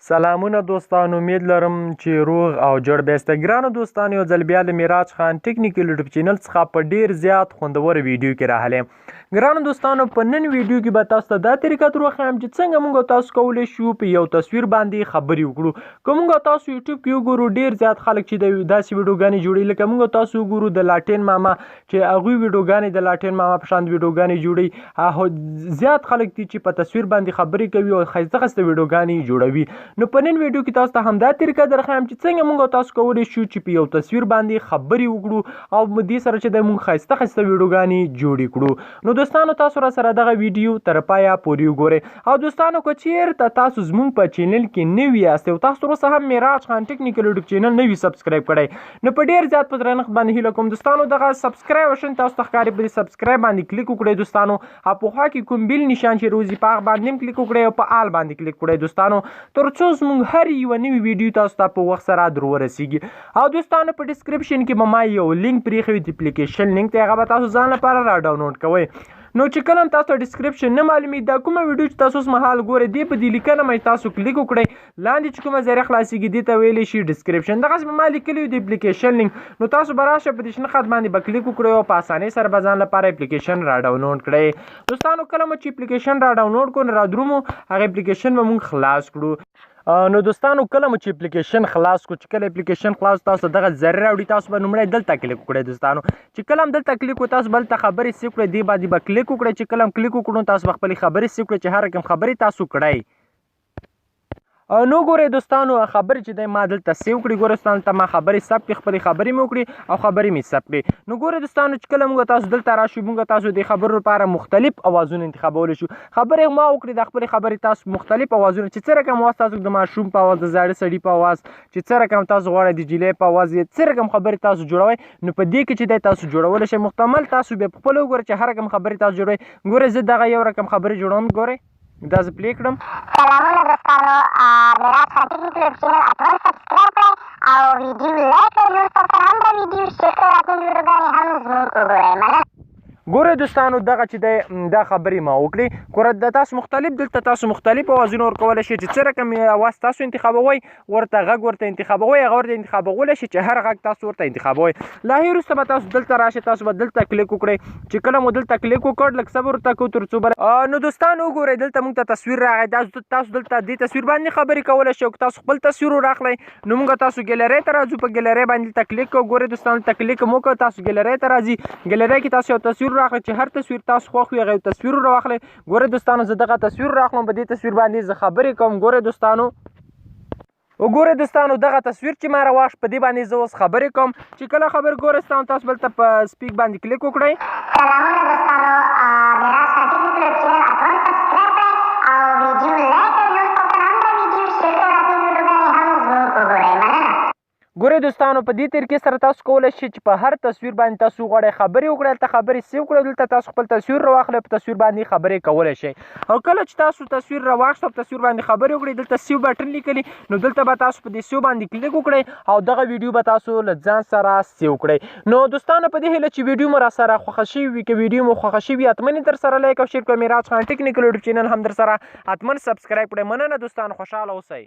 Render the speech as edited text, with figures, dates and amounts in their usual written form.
سلامونه دوستان، امید لرم چې روغ او جوړ بیسته. ګرانو دوستان، یو ځل بیا له میراج خان ټیکنیکل یوټیوب چینل څخه په ډیر زیات خوندور ویډیو کې راغلی. ګرانو دوستانو، په نن ویډیو کې به تاسو ته دا طریقه در وښیم چې څنګه موږ تاسو کولی شو په یو تصویر باندې خبرې وکړو. که موږ تاسو یوټیوب کې وګورو، ډیر زیات خلک چې داسې ویډیوګانې جوړوي، لکه موږ تاسو وګورو د لاټین ماما چې هغوی ویډیوګانې د لاټین ماما په شان ویډیوګانې جوړوي. زیات خلک دي چې په تصویر باندې خبرې کوي او ښایسته ښایسته ویډیوګانې جوړوي. نو په نن ویډیو کې تاسو ته همدا طریقه درښیم چې څنګه موږ تاسو کولی شو چې په یو تصویر باندې خبرې وکړو او دې سره چې د موږ ښایسته ښایسته ویډیوګانې جوړې کړو. نو دوستانو، تاسو را سره دغه ویډیو تر پایه پورې وګورئ. او دوستانو، که چیرته تاسو زموږ په چینل کې نوي یاست او تاسو تر اوسه هم میراج خان ټیکنیکل یوټیوب چینل نه وي سبسکرایب کړی، نو په ډیر زیات په درنښت باندې هیله کوم دوستانو دغه سبسکرایب آپشن تاسو ته ښکاري، په دې سبسکرایب باندې کلیک وکړئ دوستانو. او په خوا کې کوم بیل نشان چې روزي په هغه باندې هم کلیک وکړئ او په آل باندې کلیک وکړئ دوستانو، تر څو زموږ هر یو نوی ویډیو تاسو ته په وخت سره در ورسیږي. او دوستانو، په ډسکرپشن کې به ما یو لینک پرېښی د اپلیکیشن لینک دی، هغه به تاسو ځان لپاره را ډاونلوډ کوئ. نو چې کله هم تاسو ډسکرپشن نه معلومي دا کومه ویډیو چې تاسو اوس مهال ګورئ، دې په دې لیکنه باندې تاسو کلیک وکړئ. لاندې چې کومه ذریعه خلاصیږي دې ته ویلی شي ډسکرپشن. دغسې به ما لیکلی وي د اپلیکیشن لینک، نو تاسو به راشه په دې شنه خط باندې به کلیک وکړئ او په اسانۍ سره به ځان لپاره اپلیکیشن را ډاونلوډ کړئ. دوستانو، کله مو چې اپلیکیشن را ډاونلوډ کړو نو را درومو هغه اپلیکیشن به موږ خلاص کړو. نو دوستانو، کله مو چې اپلیکیشن خلاص کړو، چې کله اپلیکیشن خلاص دغه ذریعه راوړي، تاسو به لومړی دلته کلیک وکړئ دوستانو. چې کله هم دلته کلیک وکړو، تاسو به هلته خبرې سیو کړئ، دې باندې به کلیک وکړئ. چې کله هم کلیک وکړو، تاسو به خپلې خبرې سیو کړئ چې هر رقم خبرې تاسو کړئ. نو ګورئ دوستانو، خبرې چې دی ما دلته سیو کړي. ګورئ دوستانو، ته ما خبرې ثبت کړي، خپلې خبرې مې وکړي او خبرې مې ثبت کړي. نو ګورئ دوستانو، چې کله موږ تاسو دلته راشو، موږ تاسو د خبرو لپاره مختلف اوازونه انتخابولی شو. خبرې ما وکړي، د خپلې خبرې تاسو مختلف اوازونه چې څه رقم اواز تاسو د ماشوم په اواز، د زاړه سړي په اواز، چې څه رقم تاسو غواړئ د جیلۍ په اواز، څه رقم خبرې تاسو جوړوئ، نو په دې کې چې دی تاسو جوړولی شئ. محتمل تاسو بیا پخپله وګورئ چې هر رقم خبرې تاسو جوړوئ. ګورئ، زه دغه یو رقم خبرې جوړوم. ګورئ، دا زه پلی کړم. سلامونه دوستانو، میراج خان ټیکنیکل یوټیوب چینل حتما سبسکرایب کړئ او ویډیو لایک کړئ. نور تاسو هم دا ویډیو شیر کړئ، راتلونکي ویډیوګانې هم زموږ وګورئ. مننه. ګورئ دوستانو، دغه چې دی دا خبرې ما وکړې. ګوره، د تاسو مختلف دلته تاسو مختلف اوازونه ورکولی شئ چې څه رقم اواز تاسو انتخابوئ، ورته غږ ورته انتخابوئ، هغه ورته انتخابولی شئ چې هر غږ تاسو ورته انتخابوئ. لا هی وروسته به تاسو دلته راشئ، تاسو به دلته کلیک وکړئ. چې کله مو دلته کلیک وکړ، لږ صبر ورته کوو تر څو به نو دوستانو وګورئ، دلته موږ ته تصویر راغی. تاسو دلته دې تصویر باندې خبرې کولی شئ. که تاسو خپل تصویر وراخلئ، نو موږ تاسو ګیلرۍ ته راځو. په ګیلرۍ باندې دلته کلیک کوو. ګورئ دوستانو، دلته کلیک مو وکړ، تاسو ګیلرۍ ته راځي. ګیلرۍ کې تاسو یو تصویر وراخلئ، چې هر تصویر تاسو خوښ وي هغه یو تصویر راواخلئ. ګورئ دوستانو، زه دغه تصویر راخلم، په دې تصویر باندې زه خبرې کوم. ګورئ دوستانو، وګورئ دوستانو، دغه تصویر چې ما راواخیست په دې باندې زه اوس خبرې کوم. چې کله خبرې ګورئ دوستانو، تاسو بلته په سپیک باندې کلیک وکړئ. سلامونه دوستانو، میراج خان ټیکنیکل یوټیوب چینل حتما سبسکرایب کړئ او ویډیو لایک کړئ. نور تاسو هم دا ویډیو شیر کړئ، راتلونکي ویډیوګانې هم زموږ وګورئ. مننه. ګورئ دوستانو، په دې طریقې سره تاسو کولی شئ چې په هر تصویر باندې تاسو وغواړئ خبرې وکړئ، هلته خبرې سیو کړئ، دلته تاسو خپل تصویر راواخلئ، په تصویر باندې خبرې کولی شئ. او کله چې تاسو تصویر راواخیست او په تصویر باندې خبرې وکړئ، دلته سیو بټن لیکلي، نو دلته به تاسو په دې سیو باندې کلیک وکړئ او دغه ویډیو به تاسو له ځان سره سیو کړئ. نو دوستانو، په دې هیله چې ویډیو مو را سره خوښه شوې وي، که ویډیو مو خوښه شوې وي، حتما یې در سره لایک او شیر کړئ. میراج خان ټیکنیکل یوټیوب چینل هم در سره حتما سبسکرایب کړئ. مننه دوستانو، خوشحاله اوسئ.